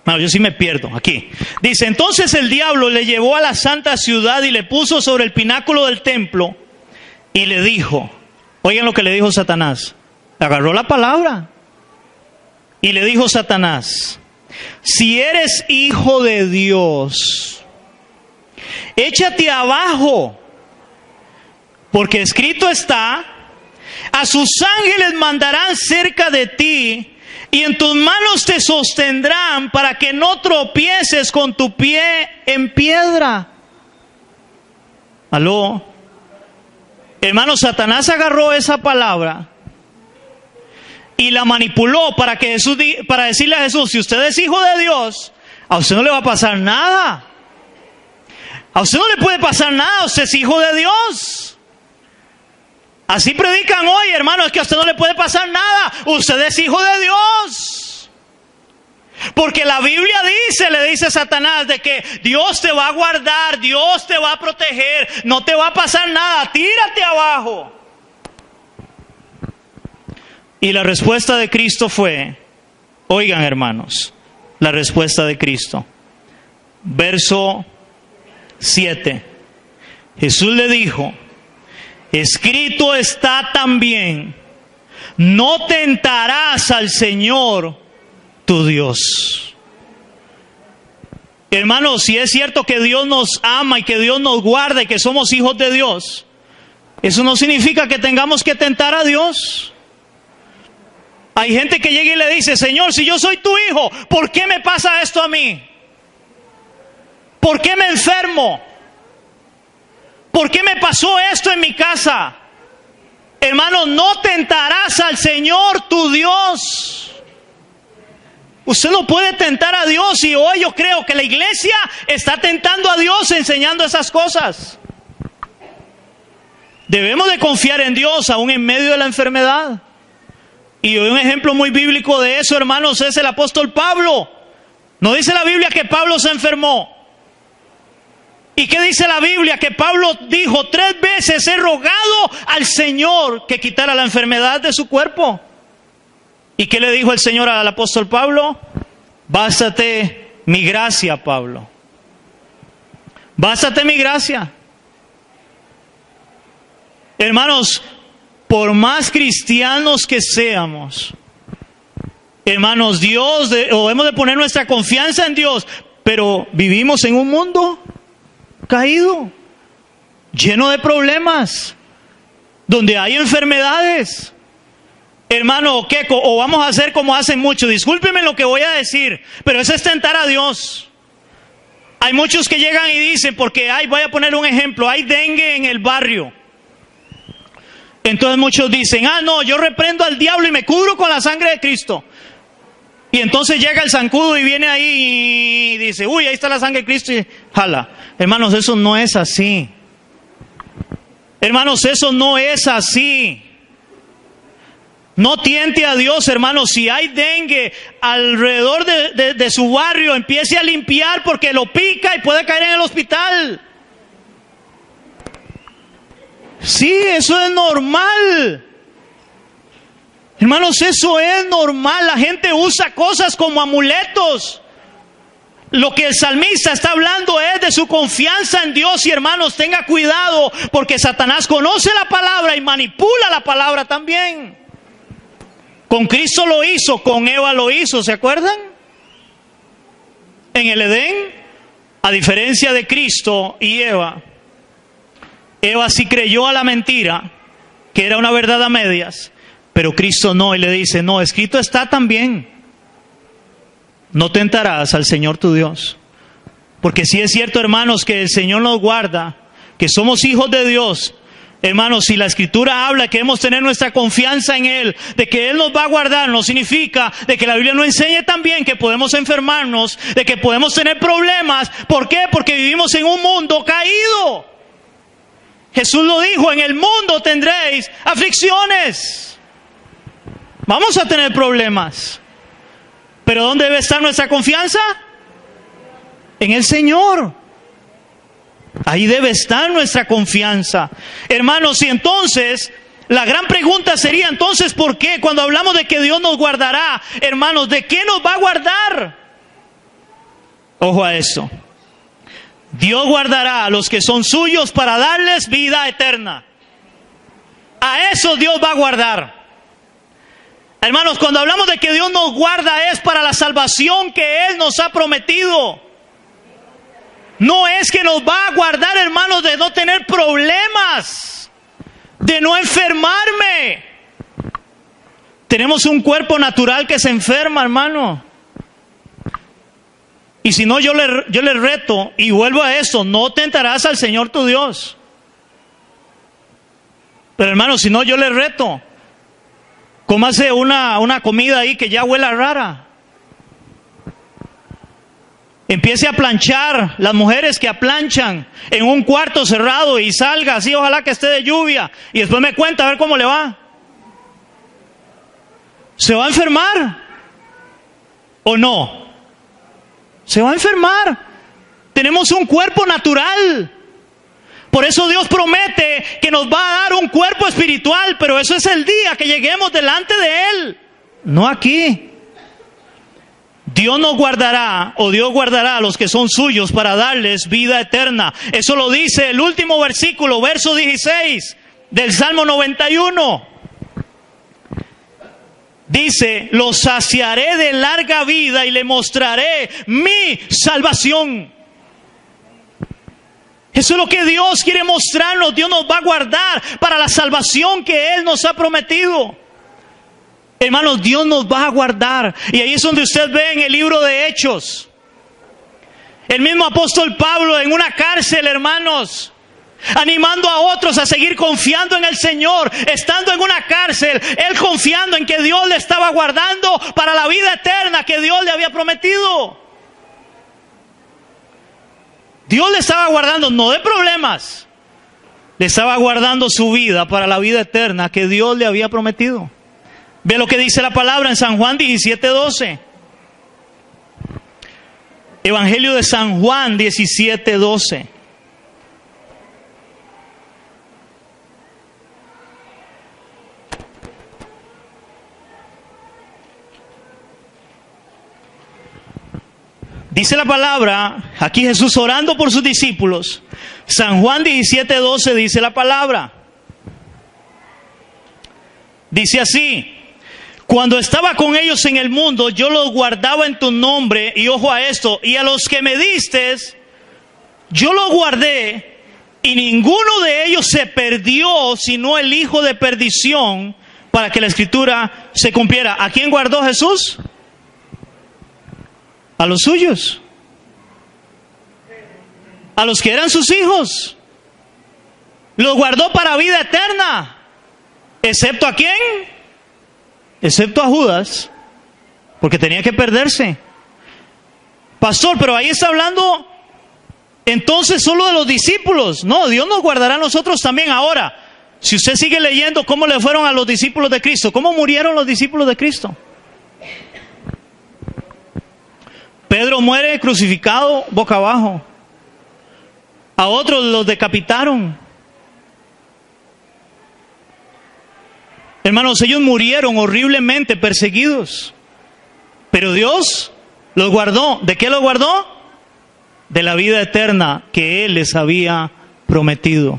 Bueno, yo sí me pierdo aquí. Dice, entonces el diablo le llevó a la santa ciudad y le puso sobre el pináculo del templo y le dijo, oigan lo que le dijo Satanás. Agarró la palabra y le dijo Satanás, si eres hijo de Dios, échate abajo, porque escrito está, a sus ángeles mandarán cerca de ti y en tus manos te sostendrán para que no tropieces con tu pie en piedra. ¿Aló? Hermano, Satanás agarró esa palabra y la manipuló para decirle a Jesús, si usted es hijo de Dios, a usted no le va a pasar nada. A usted no le puede pasar nada, usted es hijo de Dios. Así predican hoy, hermano, es que a usted no le puede pasar nada. Usted es hijo de Dios. Porque la Biblia dice, le dice Satanás, de que Dios te va a guardar, Dios te va a proteger, no te va a pasar nada, tírate abajo. Y la respuesta de Cristo fue, oigan hermanos, la respuesta de Cristo. Verso 7. Jesús le dijo, escrito está también, no tentarás al Señor tu Dios. Hermanos, si es cierto que Dios nos ama y que Dios nos guarda y que somos hijos de Dios, eso no significa que tengamos que tentar a Dios. Hay gente que llega y le dice, Señor, si yo soy tu hijo, ¿por qué me pasa esto a mí? ¿Por qué me enfermo? ¿Por qué me pasó esto en mi casa? Hermano, no tentarás al Señor tu Dios. Usted no puede tentar a Dios, y hoy yo creo que la iglesia está tentando a Dios enseñando esas cosas. Debemos de confiar en Dios aún en medio de la enfermedad. Y hoy un ejemplo muy bíblico de eso, hermanos, es el apóstol Pablo. No dice la Biblia que Pablo se enfermó. ¿Y qué dice la Biblia? Que Pablo dijo 3 veces, he rogado al Señor que quitara la enfermedad de su cuerpo. ¿Y qué le dijo el Señor al apóstol Pablo? Bástate mi gracia, Pablo. Bástate mi gracia. Hermanos, por más cristianos que seamos, hermanos, debemos de poner nuestra confianza en Dios, pero vivimos en un mundo caído, lleno de problemas, donde hay enfermedades. Hermano, ¿qué? O vamos a hacer como hacen muchos, discúlpenme lo que voy a decir, pero eso es tentar a Dios. Hay muchos que llegan y dicen, porque voy a poner un ejemplo, hay dengue en el barrio. Entonces muchos dicen, no, yo reprendo al diablo y me cubro con la sangre de Cristo. Y entonces llega el zancudo y viene ahí y dice, uy, ahí está la sangre de Cristo y jala. Hermanos, eso no es así. Hermanos, eso no es así. No tiente a Dios, hermanos. Si hay dengue alrededor de su barrio, empiece a limpiar porque lo pica y puede caer en el hospital. Sí, eso es normal. Hermanos, eso es normal. La gente usa cosas como amuletos. Lo que el salmista está hablando es de su confianza en Dios. Y hermanos, tenga cuidado, porque Satanás conoce la palabra y manipula la palabra también. Con Cristo lo hizo, con Eva lo hizo, ¿se acuerdan? En el Edén, a diferencia de Cristo y Eva, Eva sí creyó a la mentira, que era una verdad a medias, pero Cristo no, y le dice, no, escrito está también, no tentarás al Señor tu Dios. Porque si es cierto, hermanos, que el Señor nos guarda, que somos hijos de Dios, hermanos, si la Escritura habla que debemos tener nuestra confianza en Él, de que Él nos va a guardar, no significa de que la Biblia no enseñe también que podemos enfermarnos, de que podemos tener problemas. ¿Por qué? Porque vivimos en un mundo caído. Jesús lo dijo, en el mundo tendréis aflicciones. Vamos a tener problemas. ¿Pero dónde debe estar nuestra confianza? En el Señor. Ahí debe estar nuestra confianza. Hermanos, y entonces, la gran pregunta sería entonces, ¿por qué? Cuando hablamos de que Dios nos guardará, hermanos, ¿de qué nos va a guardar? Ojo a esto. Dios guardará a los que son suyos para darles vida eterna. A eso Dios va a guardar. Hermanos, cuando hablamos de que Dios nos guarda es para la salvación que Él nos ha prometido. No es que nos va a guardar, hermanos, de no tener problemas, de no enfermarme. Tenemos un cuerpo natural que se enferma, hermano. Y si no, yo le reto y vuelvo a esto: no tentarás al Señor tu Dios. Pero hermano, si no, yo le reto: cómase una comida ahí que ya huela rara. Empiece a planchar, las mujeres que aplanchan en un cuarto cerrado, y salga así, ojalá que esté de lluvia, y después me cuenta a ver cómo le va. ¿Se va a enfermar o no? Se va a enfermar. Tenemos un cuerpo natural. Por eso Dios promete que nos va a dar un cuerpo espiritual, pero eso es el día que lleguemos delante de Él, no aquí. Dios nos guardará, o Dios guardará a los que son suyos para darles vida eterna. Eso lo dice el último versículo, verso 16 del Salmo 91. Dice: los saciaré de larga vida y le mostraré mi salvación. Eso es lo que Dios quiere mostrarnos. Dios nos va a guardar para la salvación que Él nos ha prometido. Hermanos, Dios nos va a guardar. Y ahí es donde usted ve en el libro de Hechos, el mismo apóstol Pablo en una cárcel, hermanos, animando a otros a seguir confiando en el Señor. Estando en una cárcel, él confiando en que Dios le estaba guardando para la vida eterna que Dios le había prometido. Dios le estaba guardando, no de problemas, le estaba guardando su vida para la vida eterna que Dios le había prometido. Ve lo que dice la palabra en San Juan 17:12. Evangelio de San Juan 17:12. Dice la palabra, aquí Jesús orando por sus discípulos. San Juan 17:12 dice la palabra. Dice así: cuando estaba con ellos en el mundo, yo los guardaba en tu nombre, y ojo a esto, y a los que me distes, yo los guardé, y ninguno de ellos se perdió, sino el hijo de perdición, para que la escritura se cumpliera. ¿A quién guardó Jesús? A los suyos, a los que eran sus hijos. Los guardó para vida eterna. ¿Excepto a quién? Excepto a Judas, porque tenía que perderse. Pastor, pero ahí está hablando entonces solo de los discípulos. No, Dios nos guardará a nosotros también. Ahora, si usted sigue leyendo cómo le fueron a los discípulos de Cristo, cómo murieron los discípulos de Cristo. Pedro muere crucificado boca abajo. A otros los decapitaron. Hermanos, ellos murieron horriblemente perseguidos. Pero Dios los guardó. ¿De qué los guardó? De la vida eterna que Él les había prometido.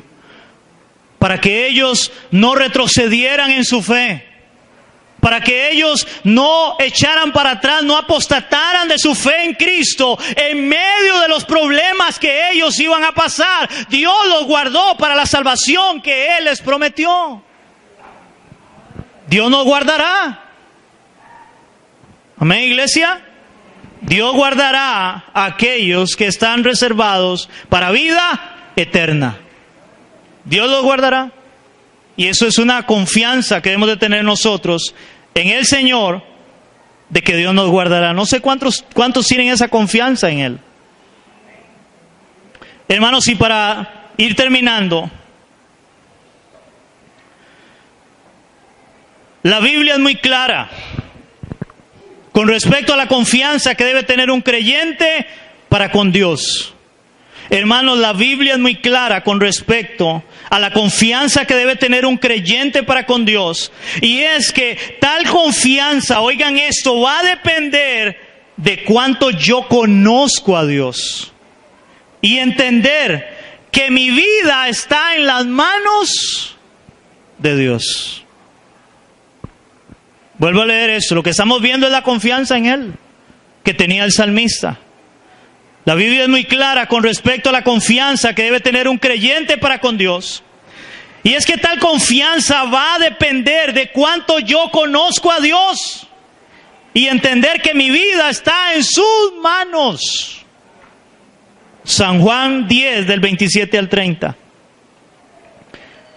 Para que ellos no retrocedieran en su fe. Para que ellos no echaran para atrás, no apostataran de su fe en Cristo en medio de los problemas que ellos iban a pasar. Dios los guardó para la salvación que Él les prometió. Dios nos guardará. Amén, iglesia. Dios guardará a aquellos que están reservados para vida eterna. Dios los guardará. Y eso es una confianza que debemos de tener nosotros en el Señor, de que Dios nos guardará. No sé cuántos tienen esa confianza en Él. Hermanos, y para ir terminando, la Biblia es muy clara con respecto a la confianza que debe tener un creyente para con Dios. Hermanos, la Biblia es muy clara con respecto a la confianza que debe tener un creyente para con Dios. Y es que tal confianza, oigan esto, va a depender de cuánto yo conozco a Dios y entender que mi vida está en las manos de Dios. Vuelvo a leer esto. Lo que estamos viendo es la confianza en Él que tenía el salmista. La Biblia es muy clara con respecto a la confianza que debe tener un creyente para con Dios. Y es que tal confianza va a depender de cuánto yo conozco a Dios y entender que mi vida está en sus manos. San Juan 10, del 27 al 30.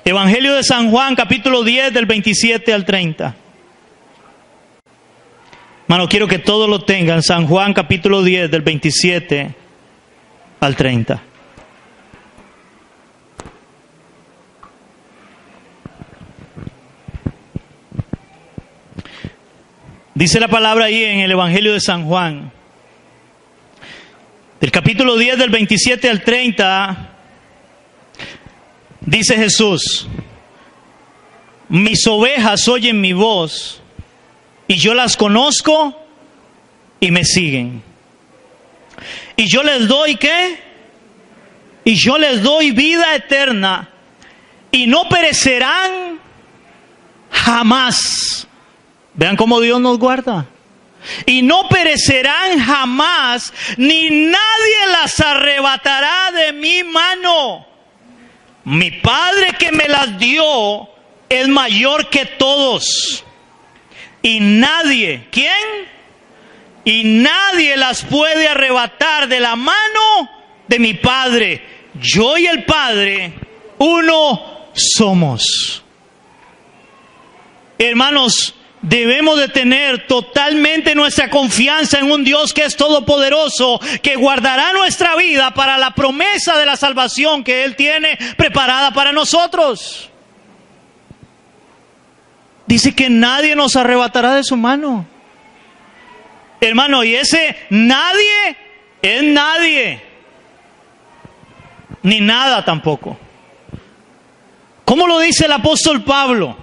Evangelio de San Juan, capítulo 10, del 27 al 30. Hermano, quiero que todos lo tengan. San Juan, capítulo 10, del 27 al 30. Dice la palabra ahí en el Evangelio de San Juan. Del capítulo 10, del 27 al 30, dice Jesús: mis ovejas oyen mi voz, y yo las conozco y me siguen. Y yo les doy ¿qué? Y yo les doy vida eterna, y no perecerán jamás. Vean cómo Dios nos guarda. Y no perecerán jamás, ni nadie las arrebatará de mi mano. Mi Padre que me las dio es mayor que todos. Y nadie, ¿quién? Y nadie las puede arrebatar de la mano de mi Padre. Yo y el Padre, uno somos. Hermanos, debemos de tener totalmente nuestra confianza en un Dios que es todopoderoso, que guardará nuestra vida para la promesa de la salvación que Él tiene preparada para nosotros. Dice que nadie nos arrebatará de su mano. Hermano, y ese nadie es nadie, ni nada tampoco. ¿Cómo lo dice el apóstol Pablo?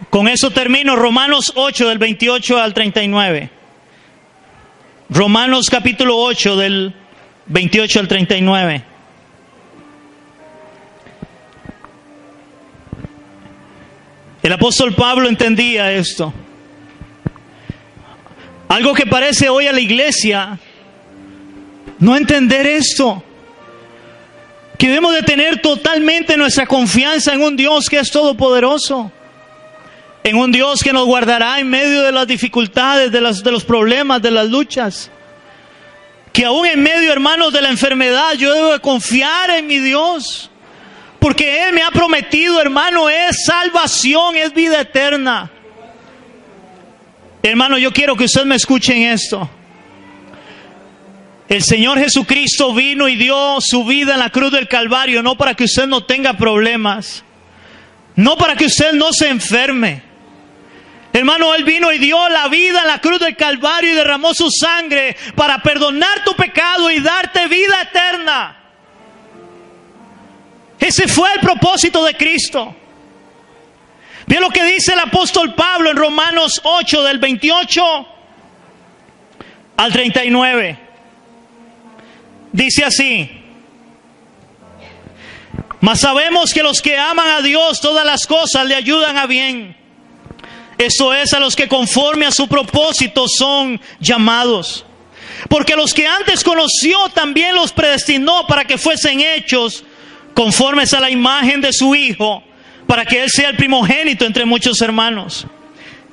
Con eso termino. Romanos 8, del 28 al 39. Romanos capítulo 8, del 28 al 39. El apóstol Pablo entendía esto. Algo que parece hoy a la iglesia no entender esto. Que debemos de tener totalmente nuestra confianza en un Dios que es todopoderoso. En un Dios que nos guardará en medio de las dificultades, de los problemas, de las luchas. Que aún en medio, hermanos, de la enfermedad, yo debo de confiar en mi Dios. Porque Él me ha prometido, hermano, es salvación, es vida eterna. Hermano, yo quiero que ustedes me escuchen esto. El Señor Jesucristo vino y dio su vida en la cruz del Calvario, no para que usted no tenga problemas. No para que usted no se enferme. Hermano, Él vino y dio la vida en la cruz del Calvario y derramó su sangre para perdonar tu pecado y darte vida eterna. Ese fue el propósito de Cristo. Ve lo que dice el apóstol Pablo en Romanos 8, del 28 al 39. Dice así: mas sabemos que los que aman a Dios, todas las cosas le ayudan a bien. Esto es, a los que conforme a su propósito son llamados. Porque los que antes conoció también los predestinó para que fuesen hechos conformes a la imagen de su Hijo, para que Él sea el primogénito entre muchos hermanos.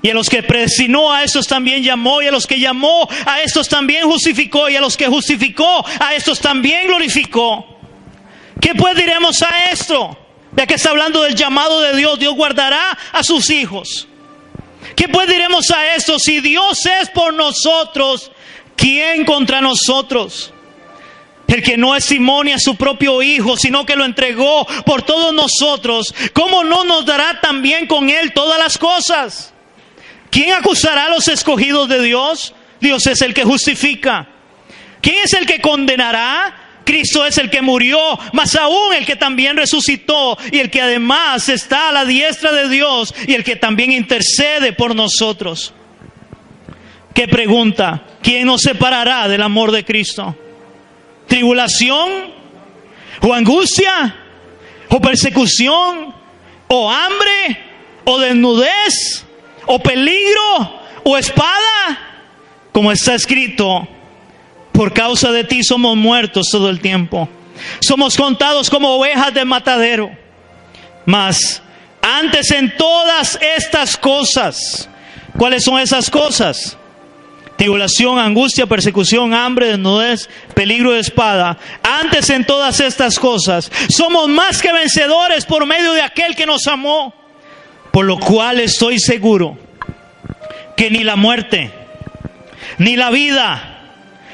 Y a los que predestinó, a estos también llamó, y a los que llamó, a estos también justificó, y a los que justificó, a estos también glorificó. ¿Qué pues diremos a esto? Ya que está hablando del llamado de Dios, Dios guardará a sus hijos. ¿Qué pues diremos a esto? Si Dios es por nosotros, ¿quién contra nosotros? El que no estimó a su propio Hijo, sino que lo entregó por todos nosotros, ¿cómo no nos dará también con Él todas las cosas? ¿Quién acusará a los escogidos de Dios? Dios es el que justifica. ¿Quién es el que condenará? Cristo es el que murió, mas aún el que también resucitó, y el que además está a la diestra de Dios, y el que también intercede por nosotros. que pregunta: ¿quién nos separará del amor de Cristo? ¿Tribulación? ¿O angustia? ¿O persecución? ¿O hambre? ¿O desnudez? ¿O peligro? ¿O espada? Como está escrito: por causa de ti somos muertos todo el tiempo. Somos contados como ovejas de matadero. Mas antes en todas estas cosas, ¿cuáles son esas cosas? Tribulación, angustia, persecución, hambre, desnudez, peligro de espada. Antes en todas estas cosas somos más que vencedores por medio de aquel que nos amó. Por lo cual estoy seguro que ni la muerte, ni la vida,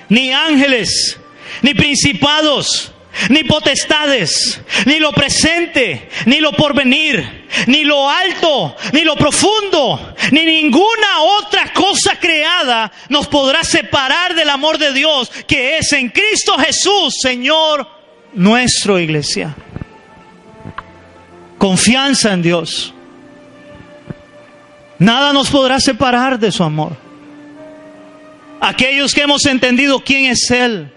ni ángeles, ni principados, ni potestades, ni lo presente, ni lo porvenir, ni lo alto, ni lo profundo, ni ninguna otra cosa creada nos podrá separar del amor de Dios que es en Cristo Jesús, Señor nuestro. Iglesia, confianza en Dios. Nada nos podrá separar de su amor. Aquellos que hemos entendido quién es Él,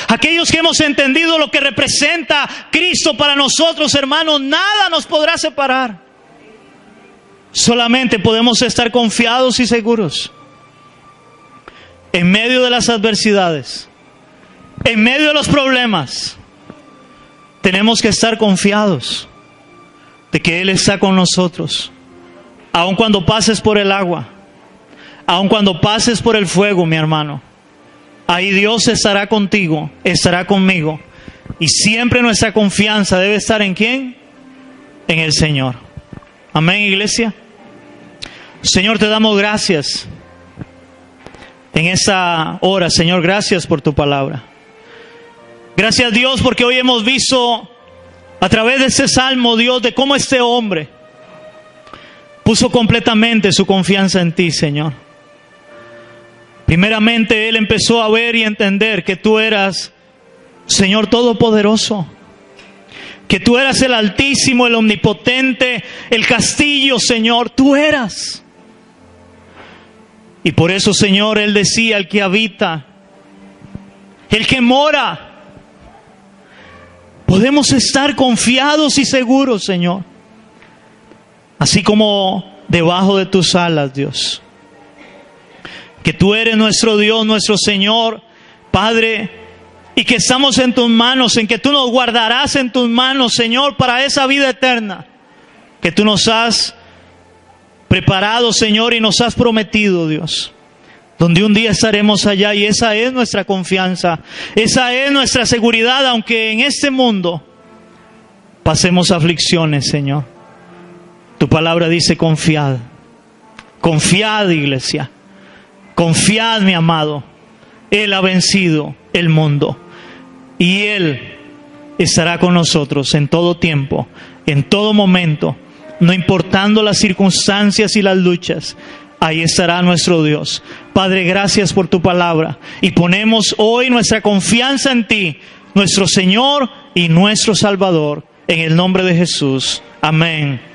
aquellos que hemos entendido lo que representa Cristo para nosotros, hermanos, nada nos podrá separar. Solamente podemos estar confiados y seguros en medio de las adversidades, en medio de los problemas. Tenemos que estar confiados de que Él está con nosotros. Aun cuando pases por el agua, aun cuando pases por el fuego, mi hermano, ahí Dios estará contigo, estará conmigo. Y siempre nuestra confianza debe estar ¿en quién? En el Señor. Amén, iglesia. Señor, te damos gracias en esta hora. Señor, gracias por tu palabra. Gracias, Dios, porque hoy hemos visto a través de este salmo, Dios, de cómo este hombre puso completamente su confianza en ti, Señor. Primeramente, él empezó a ver y entender que tú eras, Señor Todopoderoso, que tú eras el Altísimo, el Omnipotente, el Castillo, Señor, tú eras. Y por eso, Señor, él decía: el que habita, el que mora. Podemos estar confiados y seguros, Señor, así como debajo de tus alas, Dios. Que tú eres nuestro Dios, nuestro Señor, Padre, y que estamos en tus manos, en que tú nos guardarás en tus manos, Señor, para esa vida eterna que tú nos has preparado, Señor, y nos has prometido, Dios, donde un día estaremos allá. Y esa es nuestra confianza, esa es nuestra seguridad, aunque en este mundo pasemos aflicciones, Señor. Tu palabra dice: confiad, confiad, iglesia. Confiad, mi amado, Él ha vencido el mundo y Él estará con nosotros en todo tiempo, en todo momento, no importando las circunstancias y las luchas. Ahí estará nuestro Dios. Padre, gracias por tu palabra y ponemos hoy nuestra confianza en ti, nuestro Señor y nuestro Salvador, en el nombre de Jesús. Amén.